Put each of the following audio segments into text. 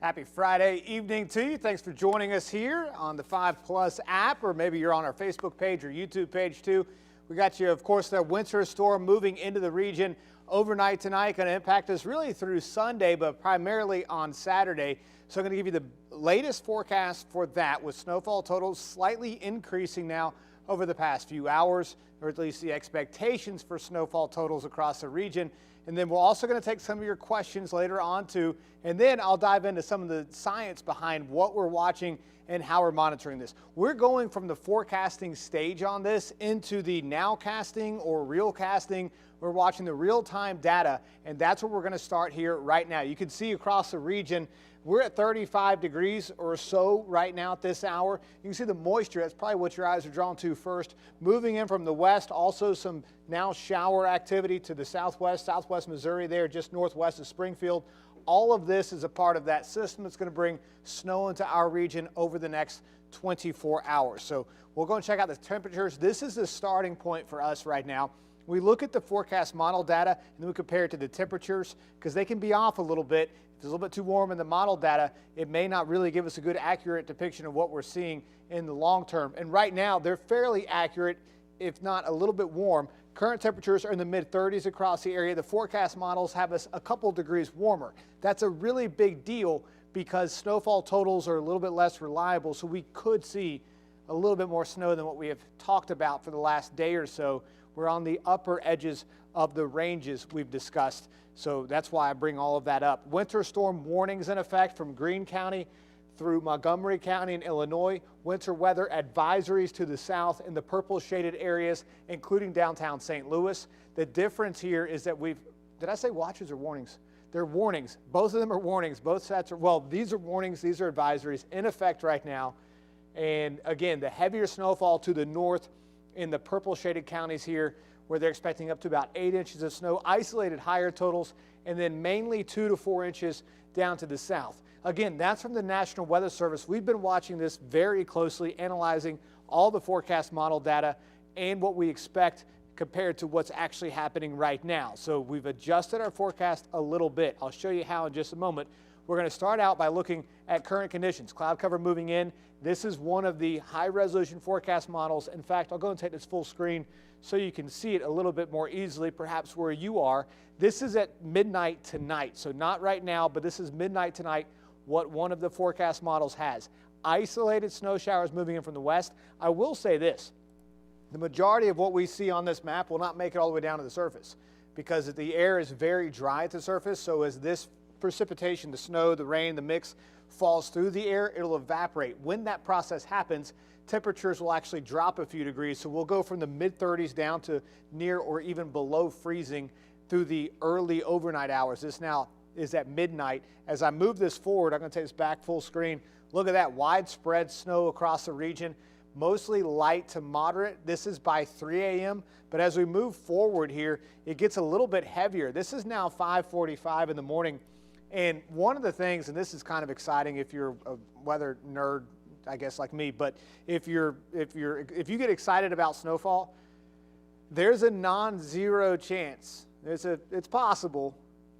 Happy Friday evening to you. Thanks for joining us here on the 5 Plus app, or maybe you're on our Facebook page or YouTube page too. We got you, of course, the winter storm moving into the region overnight tonight, going to impact us really through Sunday, but primarily on Saturday. So I'm going to give you the latest forecast for that, with snowfall totals slightly increasing now over the past few hours, or at least the expectations for snowfall totals across the region. And then we're also going to take some of your questions later on too, and then I'll dive into some of the science behind what we're watching and how we're monitoring this. We're going from the forecasting stage on this into the nowcasting or real casting. We're watching the real-time data, and that's what we're going to start here right now. You can see across the region, we're at 35 degrees or so right now at this hour. You can see the moisture, that's probably what your eyes are drawn to first. Moving in from the west, also some now shower activity to the southwest Missouri there, just northwest of Springfield. All of this is a part of that system that's going to bring snow into our region over the next 24 hours. So we'll go and check out the temperatures. This is the starting point for us right now. We look at the forecast model data and then we compare it to the temperatures, because they can be off a little bit. If it's a little bit too warm in the model data, it may not really give us a good accurate depiction of what we're seeing in the long term. And right now they're fairly accurate, if not a little bit warm. Current temperatures are in the mid-30s across the area. The forecast models have us a couple degrees warmer. That's a really big deal because snowfall totals are a little bit less reliable, so we could see a little bit more snow than what we have talked about for the last day or so. We're on the upper edges of the ranges we've discussed, so that's why I bring all of that up. Winter storm warnings in effect from Greene County through Montgomery County in Illinois. Winter weather advisories to the south in the purple shaded areas, including downtown St. Louis. The difference here is that did I say watches or warnings? They're warnings. Both of them are warnings. Both sets are, well, these are warnings, these are advisories in effect right now. And again, the heavier snowfall to the north in the purple shaded counties here, where they're expecting up to about 8 inches of snow, isolated higher totals, and then mainly 2 to 4 inches down to the south. Again, that's from the National Weather Service. We've been watching this very closely, analyzing all the forecast model data and what we expect compared to what's actually happening right now. So we've adjusted our forecast a little bit. I'll show you how in just a moment. We're going to start out by looking at current conditions. Cloud cover moving in. This is one of the high resolution forecast models. In fact, I'll go and take this full screen so you can see it a little bit more easily, perhaps where you are. This is at midnight tonight. So not right now, but this is midnight tonight, what one of the forecast models has. Isolated snow showers moving in from the west. I will say this, the majority of what we see on this map will not make it all the way down to the surface, because the air is very dry at the surface. So as this precipitation, the snow, the rain, the mix falls through the air, it'll evaporate. When that process happens, temperatures will actually drop a few degrees. So we'll go from the mid-30s down to near or even below freezing through the early overnight hours. This now is at midnight. As I move this forward, I'm going to take this back full screen. Look at that widespread snow across the region, mostly light to moderate. This is by 3 a.m. But as we move forward here, it gets a little bit heavier. This is now 5:45 in the morning. And one of the things, and this is kind of exciting if you're a weather nerd, I guess like me, but if you get excited about snowfall, there's a non-zero chance. It's possible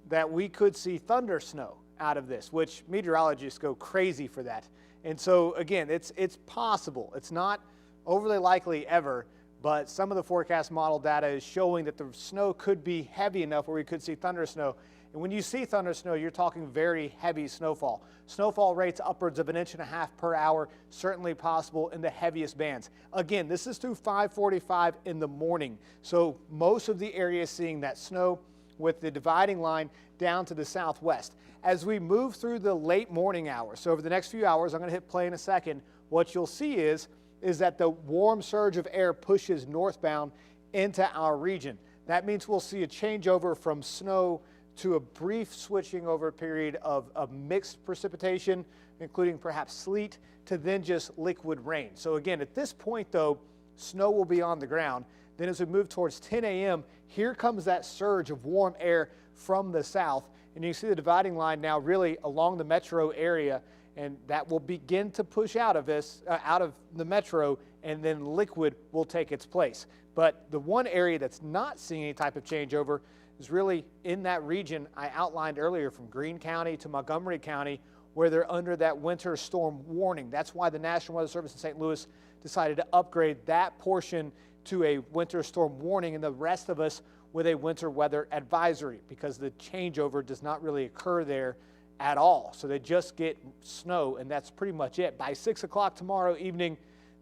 that we could see thunder snow out of this, which meteorologists go crazy for that. And so again, it's possible. It's not overly likely ever, but some of the forecast model data is showing that the snow could be heavy enough where we could see thunder snow. And when you see thunder snow, you're talking very heavy snowfall. Snowfall rates upwards of 1.5 inches per hour, certainly possible in the heaviest bands. Again, this is through 5:45 in the morning. So most of the area is seeing that snow, with the dividing line down to the southwest. As we move through the late morning hours, so over the next few hours, I'm going to hit play in a second, what you'll see is that the warm surge of air pushes northbound into our region. That means we'll see a changeover from snow to a brief switching over period of mixed precipitation, including perhaps sleet, to then just liquid rain. So again, at this point though, snow will be on the ground. Then as we move towards 10 a.m., here comes that surge of warm air from the south. And you see the dividing line now really along the metro area, and that will begin to push out of the metro, and then liquid will take its place. But the one area that's not seeing any type of changeover is really in that region I outlined earlier, from Greene County to Montgomery County, where they're under that winter storm warning. That's why the National Weather Service in St. Louis decided to upgrade that portion to a winter storm warning and the rest of us with a winter weather advisory, because the changeover does not really occur there at all. So they just get snow, and that's pretty much it. By 6 o'clock tomorrow evening,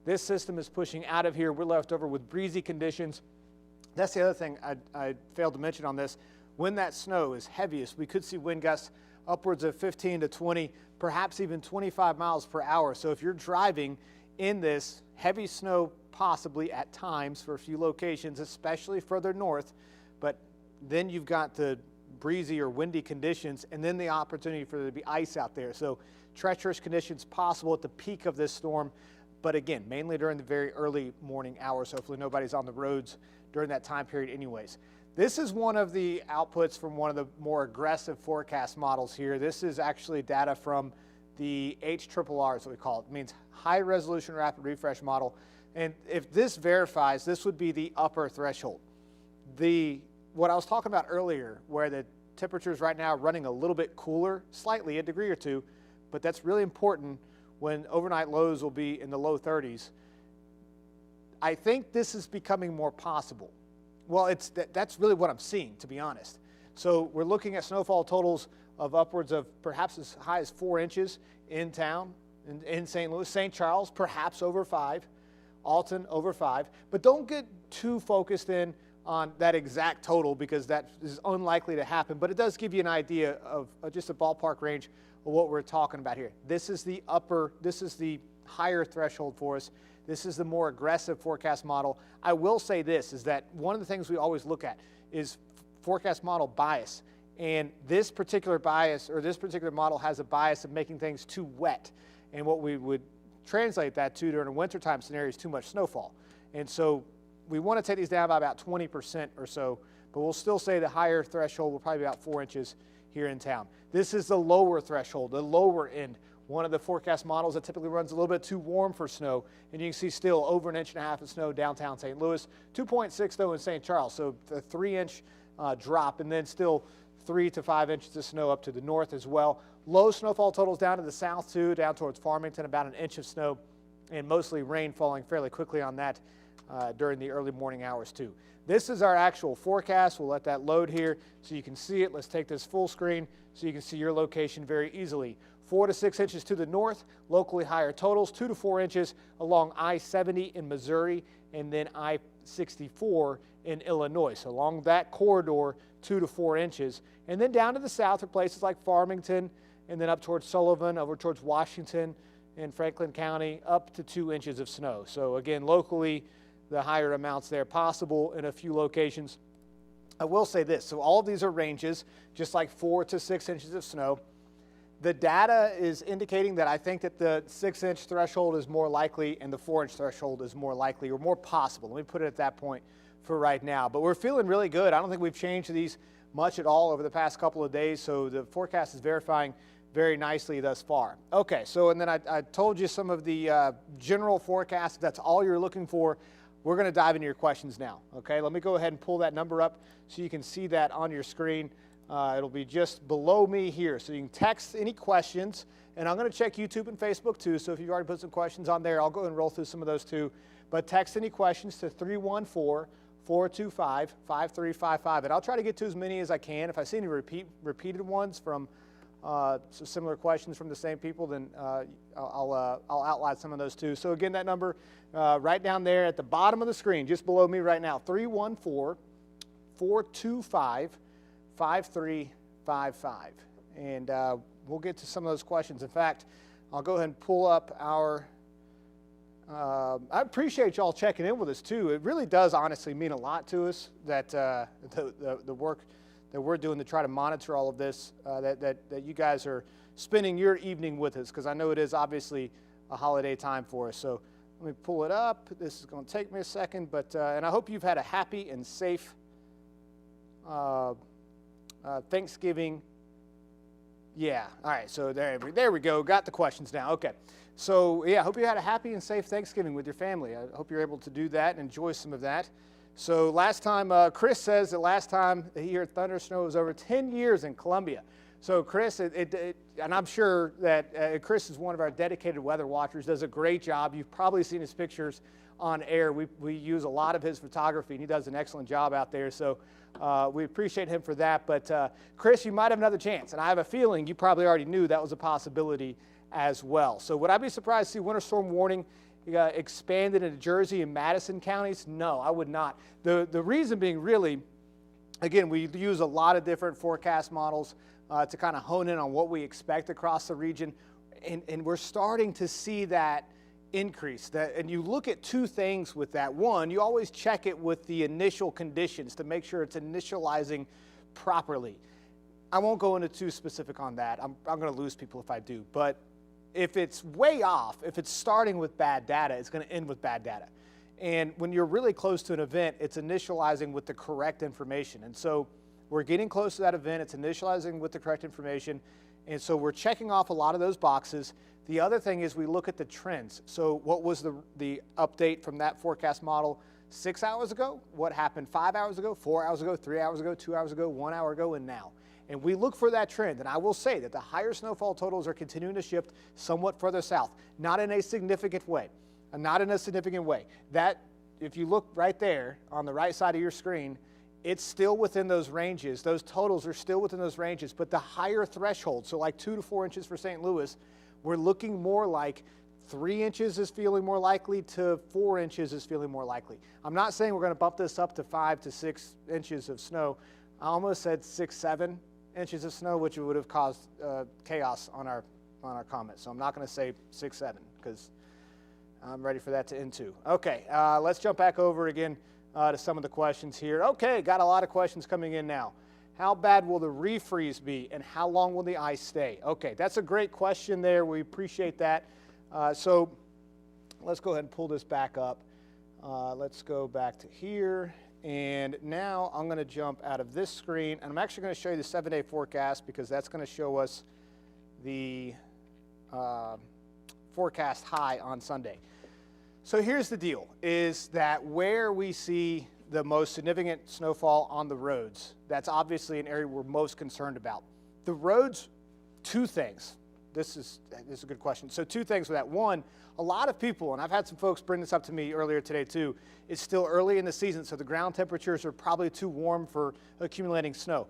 this system is pushing out of here. We're left over with breezy conditions. That's the other thing I failed to mention on this. When that snow is heaviest, we could see wind gusts upwards of 15 to 20, perhaps even 25 miles per hour. So if you're driving in this heavy snow, possibly at times for a few locations, especially further north, but then you've got the breezy or windy conditions and then the opportunity for there to be ice out there. So treacherous conditions possible at the peak of this storm, but again, mainly during the very early morning hours. Hopefully nobody's on the roads during that time period anyways. This is one of the outputs from one of the more aggressive forecast models here. This is actually data from the HRRR, is what we call it. It means High Resolution Rapid Refresh Model. And if this verifies, this would be the upper threshold. What I was talking about earlier, where the temperatures right now are running a little bit cooler, slightly, a degree or two, but that's really important when overnight lows will be in the low 30s. I think this is becoming more possible. Well, that's really what I'm seeing, to be honest. So we're looking at snowfall totals of upwards of perhaps as high as 4 inches in town, in St. Louis. St. Charles, perhaps over 5. Alton, over 5. But don't get too focused in on that exact total, because that is unlikely to happen. But it does give you an idea of just a ballpark range of what we're talking about here. This is the higher threshold for us. This is the more aggressive forecast model. I will say this, is that one of the things we always look at is forecast model bias. And this particular bias, or this particular model, has a bias of making things too wet. And what we would translate that to during a wintertime scenario is too much snowfall. And so we want to take these down by about 20% or so, but we'll still say the higher threshold will probably be about 4 inches here in town. This is the lower threshold, the lower end. One of the forecast models that typically runs a little bit too warm for snow, and you can see still over 1.5 inches of snow downtown St. Louis, 2.6 though in St. Charles, so a 3-inch drop, and then still 3 to 5 inches of snow up to the north as well. Low snowfall totals down to the south too, down towards Farmington, about 1 inch of snow, and mostly rain falling fairly quickly on that during the early morning hours too. This is our actual forecast. We'll let that load here so you can see it. Let's take this full screen so you can see your location very easily. 4 to 6 inches to the north, locally higher totals, 2 to 4 inches along I-70 in Missouri, and then I-64 in Illinois. So along that corridor, 2 to 4 inches. And then down to the south are places like Farmington, and then up towards Sullivan, over towards Washington and Franklin County, up to 2 inches of snow. So again, locally, the higher amounts there possible in a few locations. I will say this, so all of these are ranges, just like 4 to 6 inches of snow. The data is indicating that I think that the 6-inch threshold is more likely and the 4-inch threshold is more likely, or more possible. Let me put it at that point for right now. But we're feeling really good. I don't think we've changed these much at all over the past couple of days, so the forecast is verifying very nicely thus far. Okay, so and then I told you some of the general forecasts. If that's all you're looking for, we're going to dive into your questions now. Okay, let me go ahead and pull that number up so you can see that on your screen. It'll be just below me here, so you can text any questions, and I'm going to check YouTube and Facebook too, so if you've already put some questions on there, I'll go and roll through some of those too. But text any questions to 314-425-5355, and I'll try to get to as many as I can. If I see any repeated ones from similar questions from the same people, then I'll outline some of those too. So again, that number right down there at the bottom of the screen, just below me right now, 314-425-5355, and we'll get to some of those questions. In fact, I'll go ahead and pull up our I appreciate y'all checking in with us too. It really does honestly mean a lot to us that the work that we're doing to try to monitor all of this, that you guys are spending your evening with us, because I know it is obviously a holiday time for us. So let me pull it up. This is going to take me a second, but and I hope you've had a happy and safe Thanksgiving. Yeah, all right, so there we go. Got the questions now. Okay, so yeah, I hope you had a happy and safe Thanksgiving with your family. I hope you're able to do that and enjoy some of that. So last time, Chris says that last time he heard thunder snow was over 10 years in Columbia. So Chris, and I'm sure that Chris is one of our dedicated weather watchers, does a great job. You've probably seen his pictures on air. We use a lot of his photography, and he does an excellent job out there. So we appreciate him for that. But Chris, you might have another chance, and I have a feeling you probably already knew that was a possibility as well. So would I be surprised to see winter storm warning expanded into Jersey and Madison counties? No, I would not. The reason being really, again, we use a lot of different forecast models to kind of hone in on what we expect across the region. And we're starting to see that increase. And you look at two things with that. One, you always check it with the initial conditions to make sure it's initializing properly. I won't go into too specific on that. I'm going to lose people if I do. But if it's way off, if it's starting with bad data, it's going to end with bad data. And when you're really close to an event, it's initializing with the correct information. And so we're getting close to that event. It's initializing with the correct information. And so we're checking off a lot of those boxes. The other thing is we look at the trends. So what was the update from that forecast model 6 hours ago? What happened 5 hours ago, 4 hours ago, 3 hours ago, 2 hours ago, 1 hour ago, and now? And we look for that trend. And I will say that the higher snowfall totals are continuing to shift somewhat further south, not in a significant way. Not in a significant way. That, if you look right there on the right side of your screen, it's still within those ranges. Those totals are still within those ranges, but the higher threshold, so like 2 to 4 inches for St. Louis, we're looking more like 3 inches is feeling more likely to 4 inches is feeling more likely. I'm not saying we're going to bump this up to 5 to 6 inches of snow. I almost said 6, 7 inches of snow, which would have caused chaos on our comments. So I'm not going to say 6, 7 because I'm ready for that to end too. Okay, let's jump back over again to some of the questions here. Okay, got a lot of questions coming in now. How bad will the refreeze be and how long will the ice stay? Okay, that's a great question there. We appreciate that. So let's go ahead and pull this back up. Let's go back to here. And now I'm going to jump out of this screen, and I'm actually going to show you the 7-day forecast because that's going to show us the forecast high on Sunday. So here's the deal, is that where we see the most significant snowfall on the roads, that's obviously an area we're most concerned about. The roads, two things. This is a good question. So two things with that. One, a lot of people, and I've had some folks bring this up to me earlier today too, it's still early in the season, so the ground temperatures are probably too warm for accumulating snow.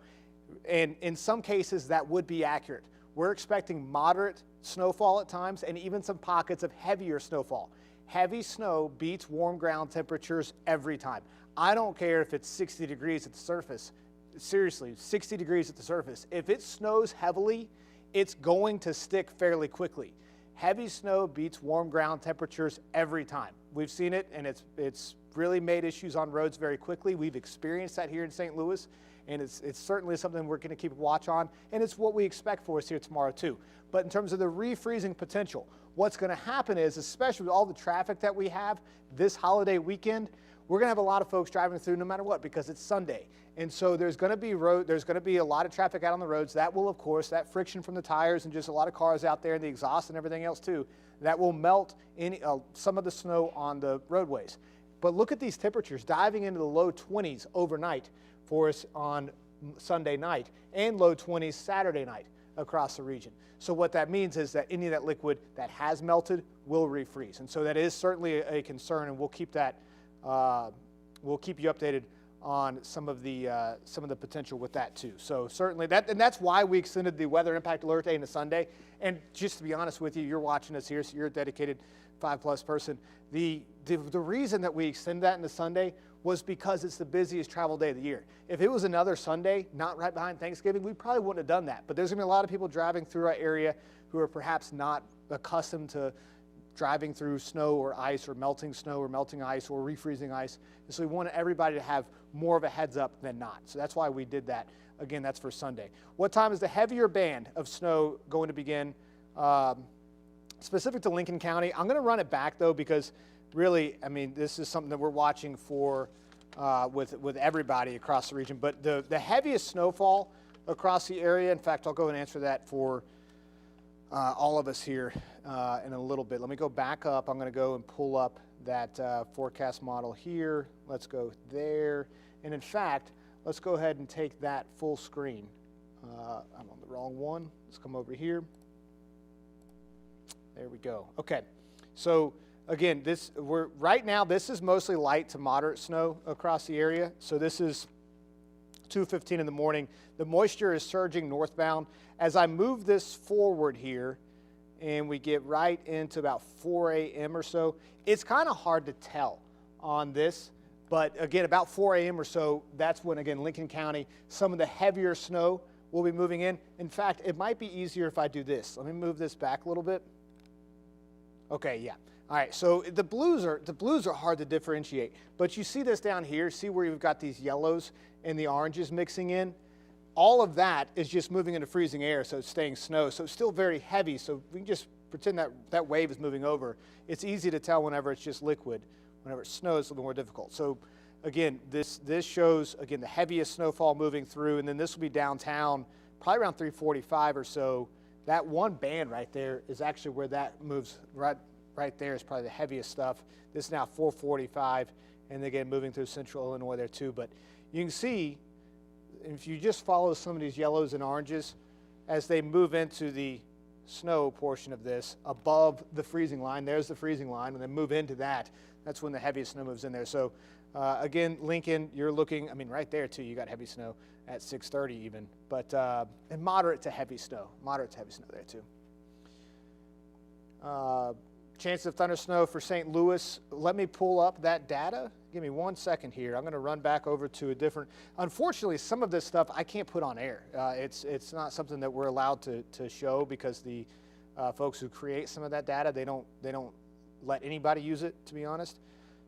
And in some cases, that would be accurate. We're expecting moderate snowfall at times and even some pockets of heavier snowfall. Heavy snow beats warm ground temperatures every time. I don't care if it's 60 degrees at the surface. Seriously, 60 degrees at the surface. If it snows heavily, it's going to stick fairly quickly. Heavy snow beats warm ground temperatures every time. We've seen it, and it's really made issues on roads very quickly. We've experienced that here in St. Louis, and it's certainly something we're going to keep a watch on, and it's what we expect for us here tomorrow too. But in terms of the refreezing potential, what's going to happen is, especially with all the traffic that we have this holiday weekend, we're going to have a lot of folks driving through no matter what because it's Sunday. And so there's going to be a lot of traffic out on the roads. That will, of course, that friction from the tires and just a lot of cars out there and the exhaust and everything else too, that will melt some of the snow on the roadways. But look at these temperatures diving into the low 20s overnight for us on Sunday night and low 20s Saturday night across the region. So what that means is that any of that liquid that has melted will refreeze. And so that is certainly a concern, and we'll keep that we'll keep you updated on some of the potential with that too. So certainly and that's why we extended the weather impact alert day into Sunday. And just to be honest with you, you're watching us here, so you're a dedicated 5+ person. The reason that we extended that into Sunday was because it's the busiest travel day of the year. If it was another Sunday, not right behind Thanksgiving, we probably wouldn't have done that. But there's going to be a lot of people driving through our area who are perhaps not accustomed to driving through snow or ice or melting snow or melting ice or refreezing ice. And so we wanted everybody to have more of a heads up than not. So that's why we did that. Again, that's for Sunday. What time is the heavier band of snow going to begin? Specific to Lincoln County, I'm going to run it back though because really, I mean, this is something that we're watching for with everybody across the region. But the heaviest snowfall across the area, in fact, I'll go and answer that for all of us here in a little bit. Let me go back up. I'm going to go and pull up that forecast model here. Let's go there. And in fact, let's go ahead and take that full screen I'm on the wrong one. Let's come over here. There we go. Okay. So again, right now this is mostly light to moderate snow across the area. So this is 2:15 in the morning. The moisture is surging northbound. As I move this forward here, and we get right into about 4 a.m. or so, it's kind of hard to tell on this. But again, about 4 a.m. or so, that's when, again, Lincoln County, some of the heavier snow will be moving in. In fact, it might be easier if I do this. Let me move this back a little bit. Okay, yeah. All right, so the blues are hard to differentiate. But you see this down here. See where you've got these yellows and the oranges mixing in? All of that is just moving into freezing air, so it's staying snow. So it's still very heavy, so we can just pretend that that wave is moving over. It's easy to tell whenever it's just liquid. Whenever it snows, it's a little more difficult. So again, this shows, again, the heaviest snowfall moving through, and then this will be downtown, probably around 3:45 or so. That one band right there is actually where that moves. Right there is probably the heaviest stuff. This is now 4:45, and again, moving through central Illinois there too. But you can see, if you just follow some of these yellows and oranges, as they move into the snow portion of this, above the freezing line, there's the freezing line, and then move into that, that's when the heaviest snow moves in there. So again, Lincoln, you're looking, I mean, right there too, you got heavy snow at 6:30 even, but and moderate to heavy snow there too. Chance of thunder snow for St. Louis. Let me pull up that data. Give me 1 second here. I'm going to run back over to a different. Unfortunately, some of this stuff I can't put on air. It's not something that we're allowed to show because the folks who create some of that data, they don't let anybody use it, to be honest.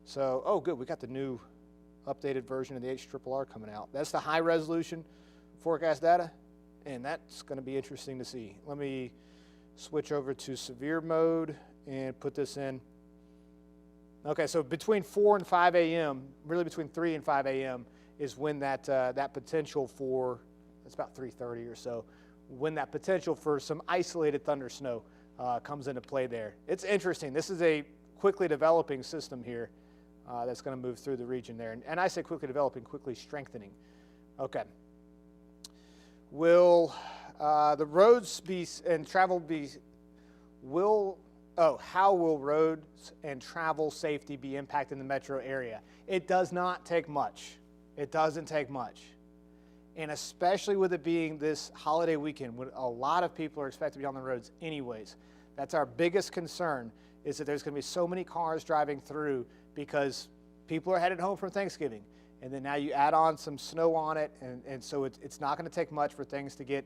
So, oh, good. We got the new updated version of the HRRR coming out. That's the high resolution forecast data, and that's going to be interesting to see. Let me switch over to severe mode and put this in. Okay, so between 4 and 5 a.m., really between 3 and 5 a.m. is when that potential for, it's about 3:30 or so, when that potential for some isolated thunder snow comes into play there. It's interesting. This is a quickly developing system here that's going to move through the region there. And I say quickly developing, quickly strengthening. Okay. Will the roads be and travel be, how will roads and travel safety be impacted in the metro area? It does not take much. It doesn't take much. And especially with it being this holiday weekend, when a lot of people are expected to be on the roads anyways. That's our biggest concern, is that there's going to be so many cars driving through because people are headed home from Thanksgiving. And then now you add on some snow on it, and so it's not going to take much for things to get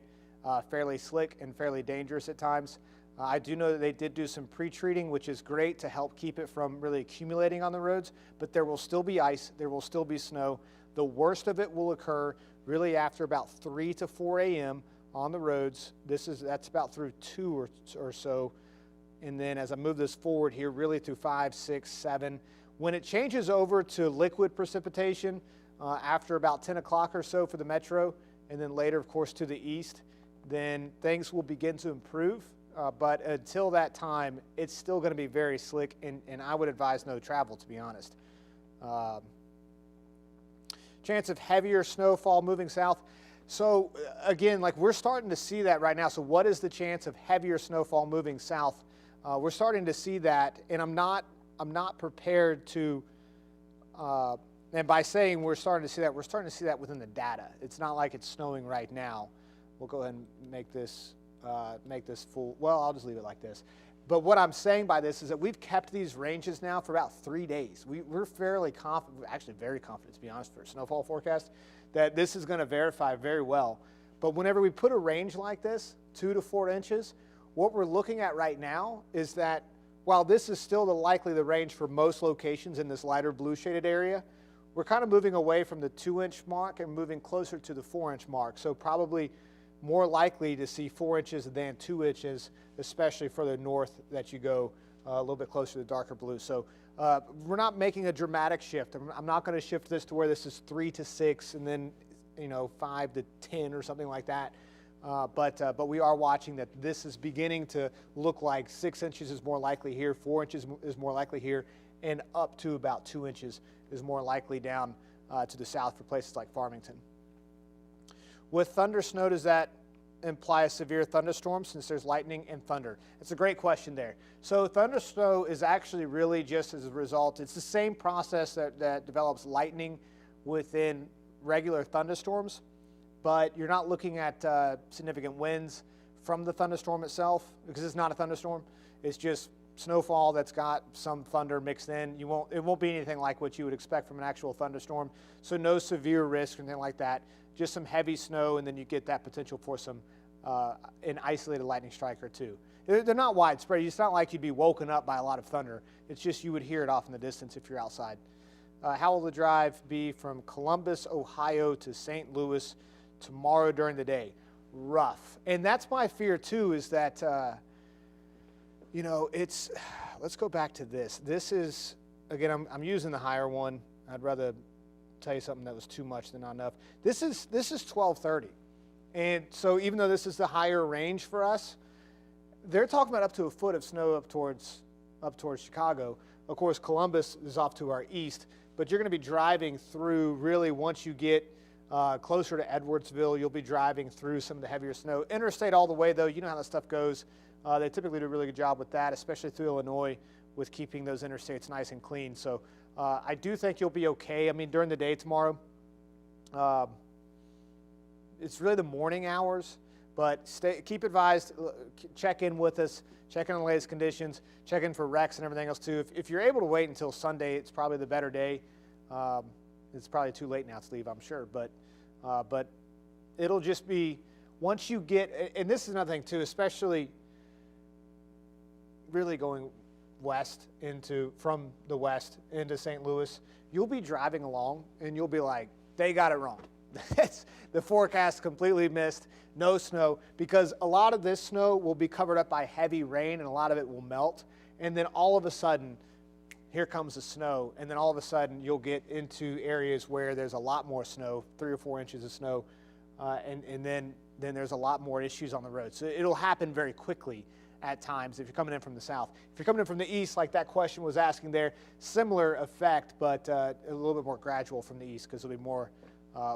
fairly slick and fairly dangerous at times. I do know that they did do some pre-treating, which is great to help keep it from really accumulating on the roads, but there will still be ice, there will still be snow. The worst of it will occur really after about 3 to 4 a.m. on the roads. That's about through 2 or so. And then as I move this forward here, really through 5, 6, 7. When it changes over to liquid precipitation after about 10 o'clock or so for the metro, and then later, of course, to the east, then things will begin to improve. But until that time, it's still going to be very slick, and I would advise no travel, to be honest. Chance of heavier snowfall moving south. So again, like we're starting to see that right now. So what is the chance of heavier snowfall moving south? We're starting to see that, and I'm not prepared to. And by saying we're starting to see that within the data. It's not like it's snowing right now. We'll go ahead and make this full. Well, I'll just leave it like this. But what I'm saying by this is that we've kept these ranges now for about 3 days. We're fairly confident, actually very confident, to be honest, for a snowfall forecast, that this is going to verify very well. But whenever we put a range like this, 2 to 4 inches, what we're looking at right now is that while this is still the range for most locations in this lighter blue shaded area, we're kind of moving away from the 2-inch mark and moving closer to the 4-inch mark. So probably more likely to see 4 inches than 2 inches, especially further north that you go a little bit closer to the darker blue. So we're not making a dramatic shift. I'm not going to shift this to where this is 3 to 6 and then 5 to 10 or something like that. But we are watching that this is beginning to look like 6 inches is more likely here, 4 inches is more likely here, and up to about 2 inches is more likely down to the south for places like Farmington. With thunder snow, does that imply a severe thunderstorm since there's lightning and thunder? It's a great question there. So thundersnow is actually really just as a result. It's the same process that develops lightning within regular thunderstorms, but you're not looking at significant winds from the thunderstorm itself because it's not a thunderstorm. It's just snowfall that's got some thunder mixed in. It won't be anything like what you would expect from an actual thunderstorm. So no severe risk or anything like that. Just some heavy snow, and then you get that potential for some an isolated lightning strike or two. They're not widespread. It's not like you'd be woken up by a lot of thunder. It's just you would hear it off in the distance if you're outside. How will the drive be from Columbus, Ohio to St. Louis tomorrow during the day? Rough. And that's my fear too, is that, let's go back to this. This is, again, I'm using the higher one. I'd rather tell you something that was too much than not enough. This is 1230. And so even though this is the higher range for us, they're talking about up to a foot of snow up towards Chicago. Of course, Columbus is off to our east, but you're going to be driving through, really, once you get closer to Edwardsville, you'll be driving through some of the heavier snow. Interstate all the way, though, you know how that stuff goes. They typically do a really good job with that, especially through Illinois, with keeping those interstates nice and clean. So I do think you'll be okay. I mean, during the day tomorrow, it's really the morning hours, but keep advised, check in with us, check in on the latest conditions, check in for wrecks and everything else too. If you're able to wait until Sunday, it's probably the better day. It's probably too late now to leave, I'm sure, but it'll just be, once you get, and this is another thing too, especially really going from the west into St. Louis, you'll be driving along and you'll be like, they got it wrong. The forecast completely missed, no snow, because a lot of this snow will be covered up by heavy rain and a lot of it will melt. And then all of a sudden, here comes the snow. And then all of a sudden, you'll get into areas where there's a lot more snow, 3 or 4 inches of snow. And then there's a lot more issues on the road. So it'll happen very quickly at times if you're coming in from the south. If you're coming in from the east, like that question was asking there, similar effect, but a little bit more gradual from the east because there'll be more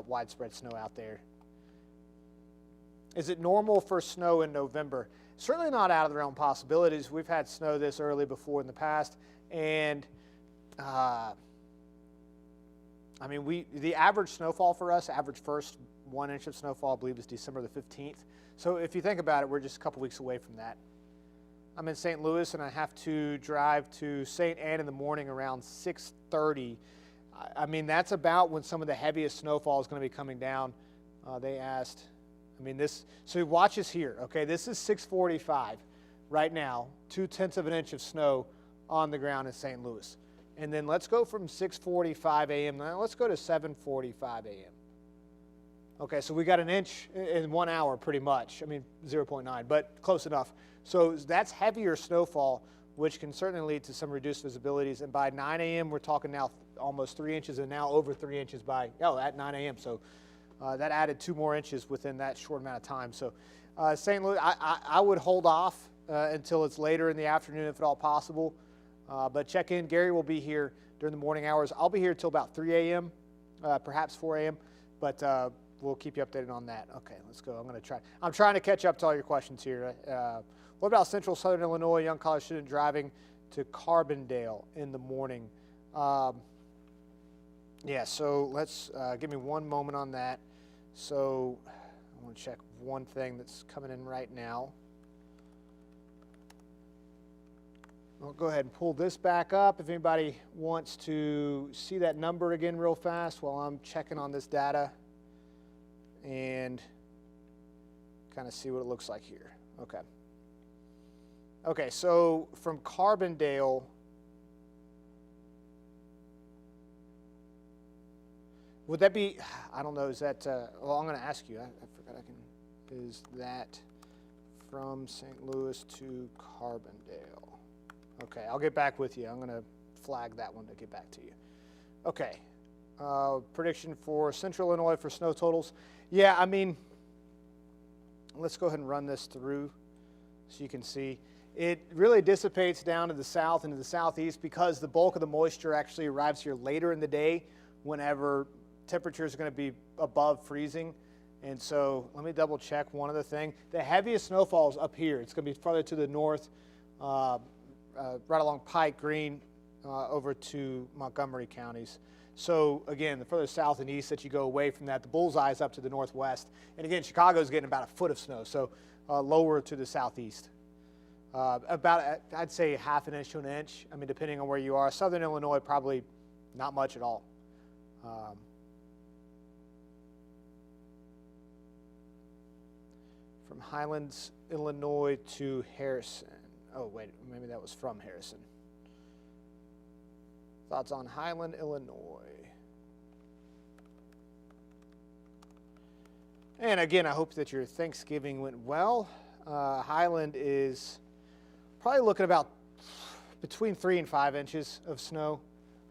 widespread snow out there. Is it normal for snow in November? Certainly not out of the realm of possibilities. We've had snow this early before in the past, and the average snowfall for us, average first 1 inch of snowfall, I believe, is December the 15th. So if you think about it, we're just a couple weeks away from that. I'm in St. Louis, and I have to drive to St. Anne in the morning around 6:30. I mean, that's about when some of the heaviest snowfall is going to be coming down. They asked, so watch us here, okay? This is 6:45 right now, 2/10 of an inch of snow on the ground in St. Louis. And then let's go from 6:45 a.m. Now let's go to 7:45 a.m. Okay, so we got an inch in 1 hour pretty much. 0.9, but close enough. So that's heavier snowfall, which can certainly lead to some reduced visibilities. And by 9 a.m., we're talking now almost 3 inches, and now over 3 inches at 9 a.m. So that added 2 more inches within that short amount of time. So St. Louis, I would hold off until it's later in the afternoon if at all possible. But check in. Gary will be here during the morning hours. I'll be here till about 3 a.m., perhaps 4 a.m., but we'll keep you updated on that. Okay, let's go. I'm trying to catch up to all your questions here. What about Central Southern Illinois, young college student driving to Carbondale in the morning? So let's give me one moment on that. So I want to check one thing that's coming in right now. I'll go ahead and pull this back up if anybody wants to see that number again real fast while I'm checking on this data and kind of see what it looks like here. Okay, so from Carbondale, would that be, I don't know, is that, well, I'm going to ask you. I forgot is that from St. Louis to Carbondale? Okay, I'll get back with you. I'm going to flag that one to get back to you. Okay, prediction for Central Illinois for snow totals. Yeah, let's go ahead and run this through so you can see. It really dissipates down to the south and to the southeast because the bulk of the moisture actually arrives here later in the day whenever temperatures are going to be above freezing. And so let me double check one other thing. The heaviest snowfall is up here. It's going to be farther to the north, right along Pike, Green, over to Montgomery counties. So again, the further south and east that you go away from that, the bullseye is up to the northwest. And again, Chicago's getting about a foot of snow, so lower to the southeast. About, I'd say, half an inch to an inch. I mean, depending on where you are. Southern Illinois, probably not much at all. From Highlands, Illinois to Harrison. Oh, wait, maybe that was from Harrison. Thoughts on Highland, Illinois. And again, I hope that your Thanksgiving went well. Highland is probably looking about between 3 and 5 inches of snow.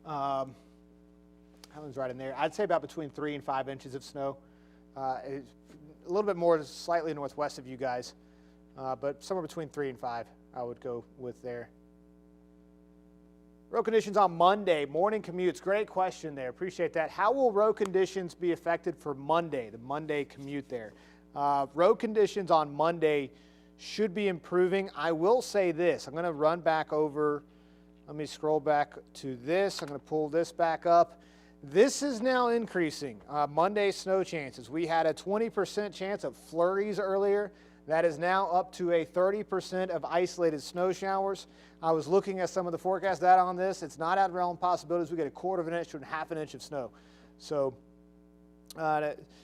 Highland's right in there. I'd say about between 3 and 5 inches of snow. It's a little bit more slightly northwest of you guys, but somewhere between 3 and 5 I would go with there. Road conditions on Monday, morning commutes. Great question there. Appreciate that. How will road conditions be affected for Monday, the Monday commute there? Road conditions on Monday should be improving. I will say this. I'm going to run back over. Let me scroll back to this. I'm going to pull this back up. This is now increasing. Monday snow chances. We had a 20% chance of flurries earlier. That is now up to a 30% of isolated snow showers. I was looking at some of the forecast data on this. It's not out of realm possibilities. We get a quarter of an inch to a half an inch of snow. So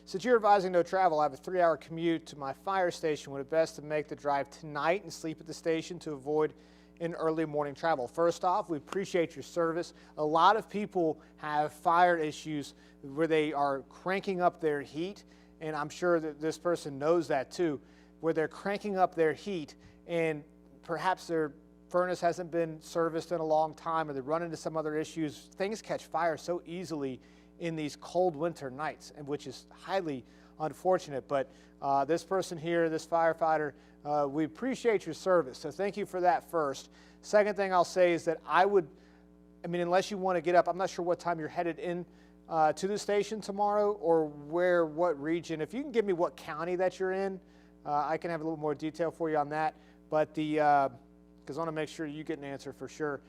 since you're advising no travel, I have a 3-hour commute to my fire station. Would it best to make the drive tonight and sleep at the station to avoid an early morning travel? First off, we appreciate your service. A lot of people have fire issues where they are cranking up their heat, and I'm sure that this person knows that too, where they're cranking up their heat and perhaps their furnace hasn't been serviced in a long time, or they run into some other issues. Things catch fire so easily in these cold winter nights, and which is highly unfortunate. But this person here, this firefighter, we appreciate your service, so thank you for that first. Second thing I'll say is that unless you want to get up, I'm not sure what time you're headed in to the station tomorrow, or what region. If you can give me what county that you're in, I can have a little more detail for you on that. But because I want to make sure you get an answer for sure.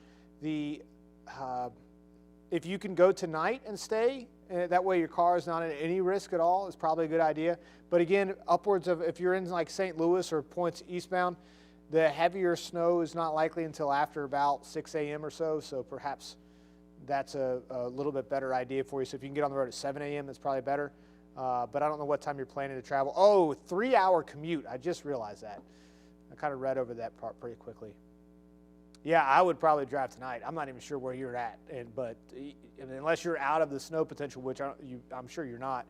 If you can go tonight and stay, that way your car is not at any risk at all, is probably a good idea. But again, upwards of, if you're in like St. Louis or points eastbound, the heavier snow is not likely until after about 6 a.m. or so, so perhaps that's a little bit better idea for you. So if you can get on the road at 7 a.m., that's probably better. But I don't know what time you're planning to travel. Oh, 3-hour commute. I just realized that. I kind of read over that part pretty quickly. Yeah, I would probably drive tonight. I'm not even sure where you're at, but unless you're out of the snow potential, which I'm sure you're not,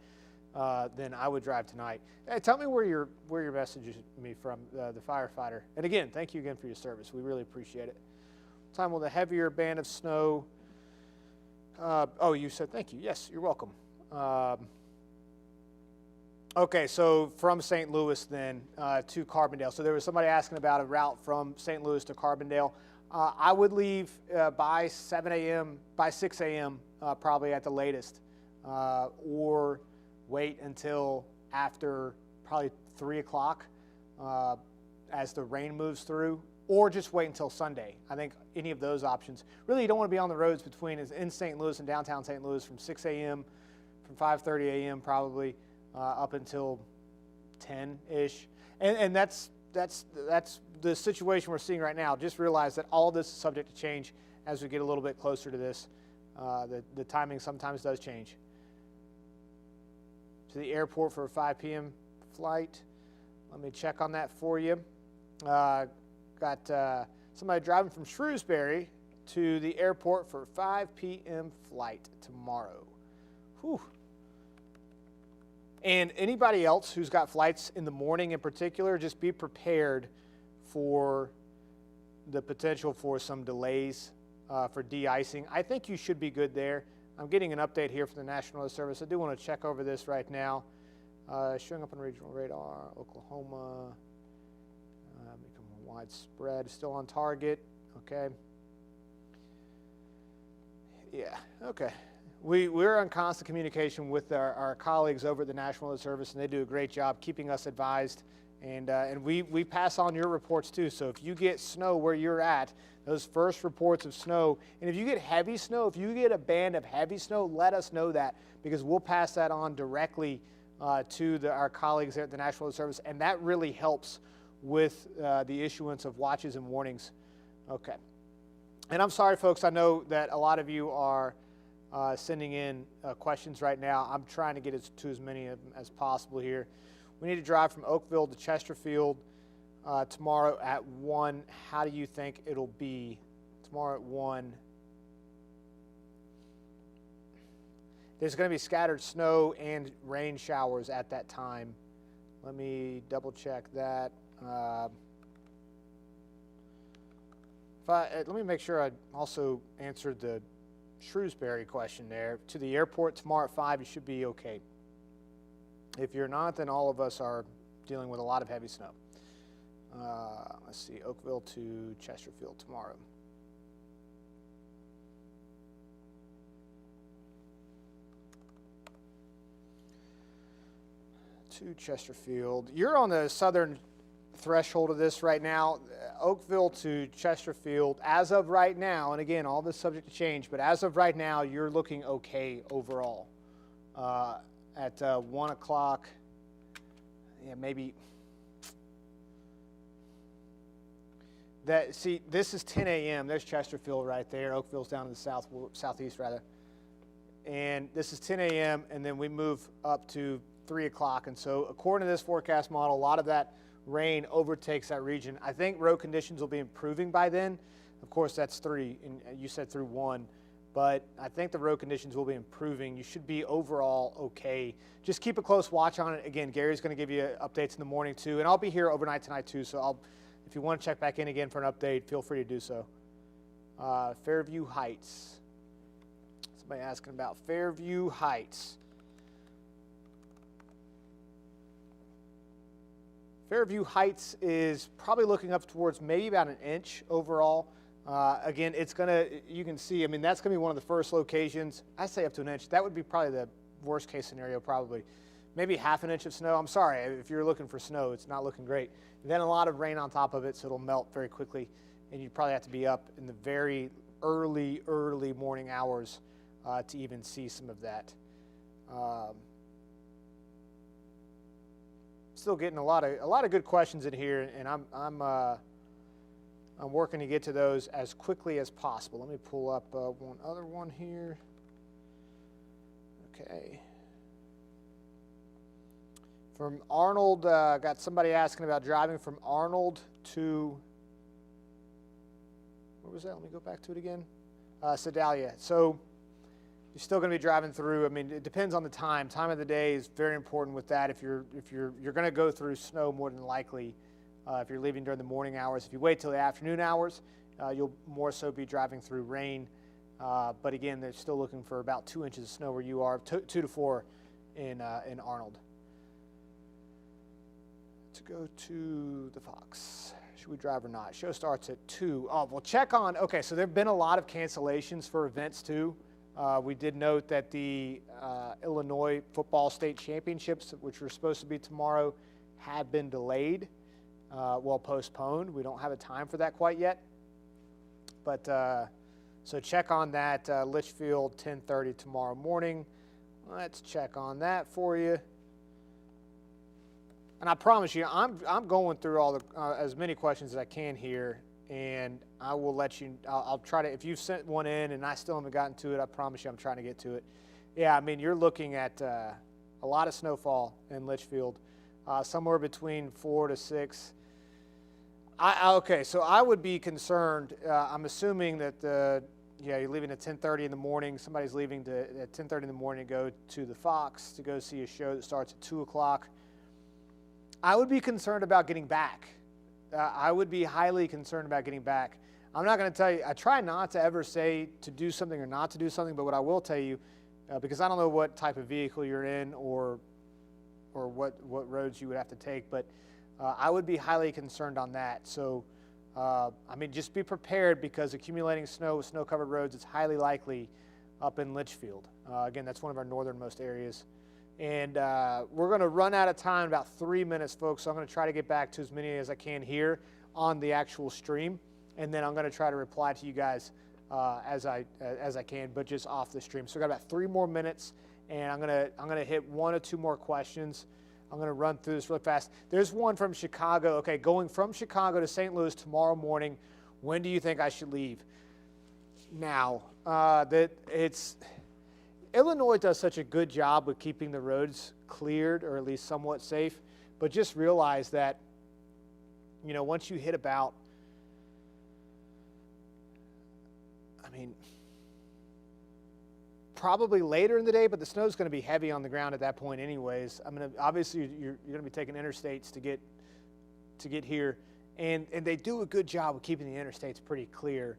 then I would drive tonight. Hey, tell me where your message is me from, the firefighter. And again, thank you again for your service. We really appreciate it. What time will the heavier band of snow? Oh, you said thank you. Yes, you're welcome. Okay, so from St. Louis then to Carbondale. So there was somebody asking about a route from St. Louis to Carbondale. I would leave by 7 a.m., by 6 a.m. Probably at the latest, or wait until after probably 3 o'clock as the rain moves through, or just wait until Sunday. I think any of those options. Really, you don't want to be on the roads in St. Louis and downtown St. Louis from 6 a.m., from 5:30 a.m. probably up until 10-ish. And that's the situation we're seeing right now. Just realize that all of this is subject to change as we get a little bit closer to this. The timing sometimes does change. To the airport for a 5 p.m. flight. Let me check on that for you. Got somebody driving from Shrewsbury to the airport for a 5 p.m. flight tomorrow. Whew. And anybody else who's got flights in the morning in particular, just be prepared for the potential for some delays for de-icing. I think you should be good there. I'm getting an update here from the National Weather Service. I do want to check over this right now. Showing up on regional radar, Oklahoma, become widespread, still on target. Okay. Yeah, okay. We're in constant communication with our colleagues over at the National Weather Service, and they do a great job keeping us advised. And we pass on your reports too. So if you get snow where you're at, those first reports of snow, and if you get heavy snow, if you get a band of heavy snow, let us know that, because we'll pass that on directly to our colleagues there at the National Weather Service, and that really helps with the issuance of watches and warnings. Okay. And I'm sorry, folks, I know that a lot of you are sending in questions right now. I'm trying to get to as many of them as possible here. We need to drive from Oakville to Chesterfield tomorrow at 1. How do you think it'll be tomorrow at 1? There's going to be scattered snow and rain showers at that time. Let me double check that. Let me make sure I also answered the Shrewsbury question there. To the airport tomorrow at 5, you should be okay. If you're not, then all of us are dealing with a lot of heavy snow. Let's see, Oakville to Chesterfield tomorrow. To Chesterfield. You're on the southern threshold of this right now. Oakville to Chesterfield, as of right now, and again, all this subject to change, but as of right now, you're looking okay overall. At 1 o'clock, yeah, maybe. See, this is 10 a.m. There's Chesterfield right there. Oakville's down in the southeast, rather. And this is 10 a.m., and then we move up to 3 o'clock. And so according to this forecast model, a lot of that rain overtakes that region. I think road conditions will be improving by then. Of course, that's 3, and you said through 1. But I think the road conditions will be improving. You should be overall okay. Just keep a close watch on it. Again, Gary's going to give you updates in the morning too, and I'll be here overnight tonight too. So if you want to check back in again for an update, feel free to do so. Fairview Heights. Somebody asking about Fairview Heights. Fairview Heights is probably looking up towards maybe about an inch overall. Again, it's you can see, I mean, that's going to be one of the first locations. I say up to an inch. That would be probably the worst case scenario, probably. Maybe half an inch of snow. I'm sorry, if you're looking for snow, it's not looking great. And then a lot of rain on top of it, so it'll melt very quickly. And you'd probably have to be up in the very early morning hours to even see some of that. Still getting a lot of good questions in here, and I'm working to get to those as quickly as possible. Let me pull up one other one here. Okay. From Arnold, got somebody asking about driving from Arnold to, where was that? Let me go back to it again. Sedalia. So you're still going to be driving through. I mean, it depends on the time. Time of the day is very important with that. If you're going to go through snow more than likely. If you're leaving during the morning hours. If you wait till the afternoon hours, you'll more so be driving through rain. But again, they're still looking for about 2 inches of snow where you are, 2 to 4 in Arnold. To go to the Fox. Should we drive or not? Show starts at 2. Oh, well, check on. Okay, so there have been a lot of cancellations for events too. We did note that the Illinois football state championships, which were supposed to be tomorrow, have been delayed. Postponed. We don't have a time for that quite yet. But so check on that. Litchfield, 10:30 tomorrow morning. Let's check on that for you. And I promise you, I'm going through all the as many questions as I can here, and I will let you. I'll try to. If you've sent one in and I still haven't gotten to it, I promise you, I'm trying to get to it. Yeah, I mean, you're looking at a lot of snowfall in Litchfield, somewhere between 4 to 6. Okay, so I would be concerned. I'm assuming that you're leaving at 10:30 in the morning. Somebody's leaving at 10:30 in the morning to go to the Fox to go see a show that starts at 2 o'clock. I would be concerned about getting back. I would be highly concerned about getting back. I'm not going to tell you. I try not to ever say to do something or not to do something, but what I will tell you, because I don't know what type of vehicle you're in or what roads you would have to take, but I would be highly concerned on that. So, I mean, just be prepared, because accumulating snow with snow-covered roads, it's highly likely up in Litchfield. Again, that's one of our northernmost areas. And we're going to run out of time in about 3 minutes, folks. So I'm going to try to get back to as many as I can here on the actual stream. And then I'm going to try to reply to you guys as I can, but just off the stream. So we've got about 3 more minutes, and I'm gonna hit 1 or 2 more questions. I'm going to run through this really fast. There's one from Chicago. Okay, going from Chicago to St. Louis tomorrow morning, when do you think I should leave? Now, Illinois does such a good job with keeping the roads cleared, or at least somewhat safe, but just realize that, you know, once you hit about, probably later in the day, but the snow's going to be heavy on the ground at that point anyways. Obviously you're going to be taking interstates to get here, and they do a good job of keeping the interstates pretty clear.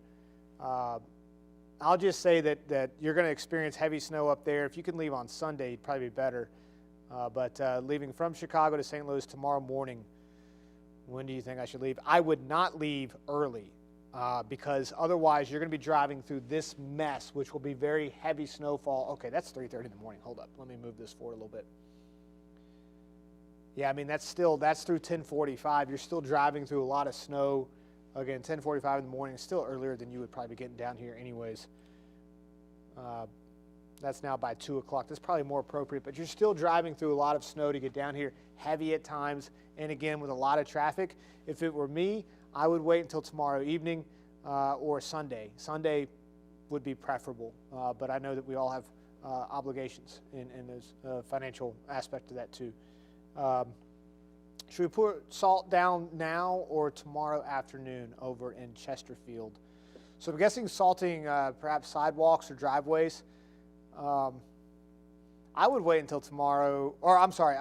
I'll just say that you're going to experience heavy snow up there. If you can leave on Sunday, it'd probably be better. But leaving from Chicago to St. Louis tomorrow morning, when do you think I should leave? I would not leave early. Because otherwise you're going to be driving through this mess, which will be very heavy snowfall. Okay, that's 3:30 in the morning. Hold up. Let me move this forward a little bit. Yeah, that's through 10:45. You're still driving through a lot of snow. Again, 10:45 in the morning is still earlier than you would probably be getting down here anyways. That's now by 2 o'clock. That's probably more appropriate, but you're still driving through a lot of snow to get down here, heavy at times, and again, with a lot of traffic. If it were me, I would wait until tomorrow evening or Sunday. Sunday would be preferable, but I know that we all have obligations in this financial aspect of that too. Should we put salt down now or tomorrow afternoon over in Chesterfield? So I'm guessing salting perhaps sidewalks or driveways. I would wait until tomorrow, or I'm sorry,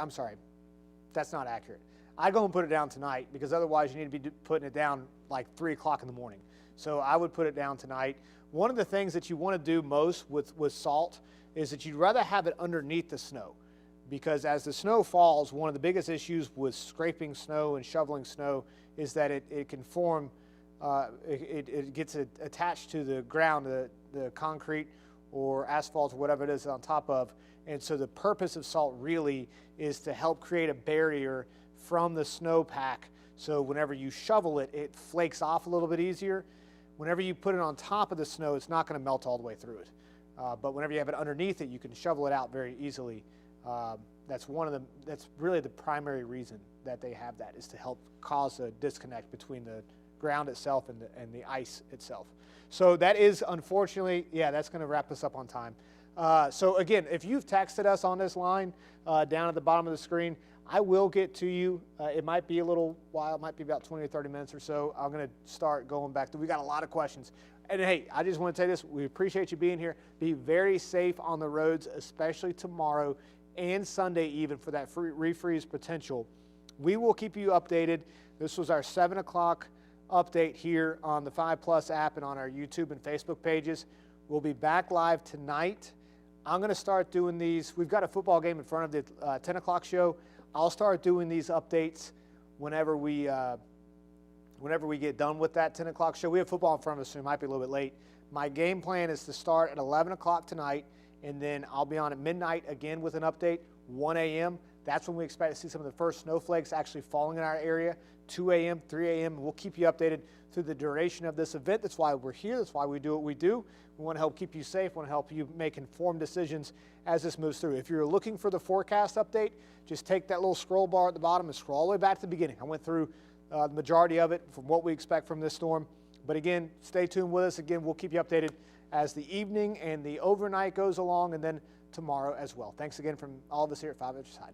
that's not accurate. I'd go and put it down tonight, because otherwise you need to be putting it down like 3 o'clock in the morning. So I would put it down tonight. One of the things that you want to do most with salt is that you'd rather have it underneath the snow, because as the snow falls, one of the biggest issues with scraping snow and shoveling snow is that it can form, it gets attached to the ground, the concrete or asphalt or whatever it is on top of. And so the purpose of salt really is to help create a barrier from the snowpack, so whenever you shovel it, it flakes off a little bit easier. Whenever you put it on top of the snow, it's not going to melt all the way through it. But whenever you have it underneath it, you can shovel it out very easily. That's really the primary reason that they have that, is to help cause a disconnect between the ground itself and the ice itself. So that is, unfortunately, that's going to wrap us up on time. So again, if you've texted us on this line down at the bottom of the screen, I will get to you. It might be a little while. It might be about 20 or 30 minutes or so. I'm going to start going back. We got a lot of questions. And hey, I just want to tell you this. We appreciate you being here. Be very safe on the roads, especially tomorrow and Sunday even, for that refreeze potential. We will keep you updated. This was our 7 o'clock update here on the 5 Plus app and on our YouTube and Facebook pages. We'll be back live tonight. I'm going to start doing these. We've got a football game in front of the 10 o'clock show. I'll start doing these updates whenever we get done with that 10 o'clock show. We have football in front of us, so it might be a little bit late. My game plan is to start at 11 o'clock tonight, and then I'll be on at midnight again with an update, 1 a.m. That's when we expect to see some of the first snowflakes actually falling in our area, 2 a.m., 3 a.m. We'll keep you updated through the duration of this event. That's why we're here. That's why we do what we do. We want to help keep you safe. We want to help you make informed decisions as this moves through. If you're looking for the forecast update, just take that little scroll bar at the bottom and scroll all the way back to the beginning. I went through the majority of it from what we expect from this storm. But again, stay tuned with us. Again, we'll keep you updated as the evening and the overnight goes along, and then tomorrow as well. Thanks again from all of us here at 5 Inches High.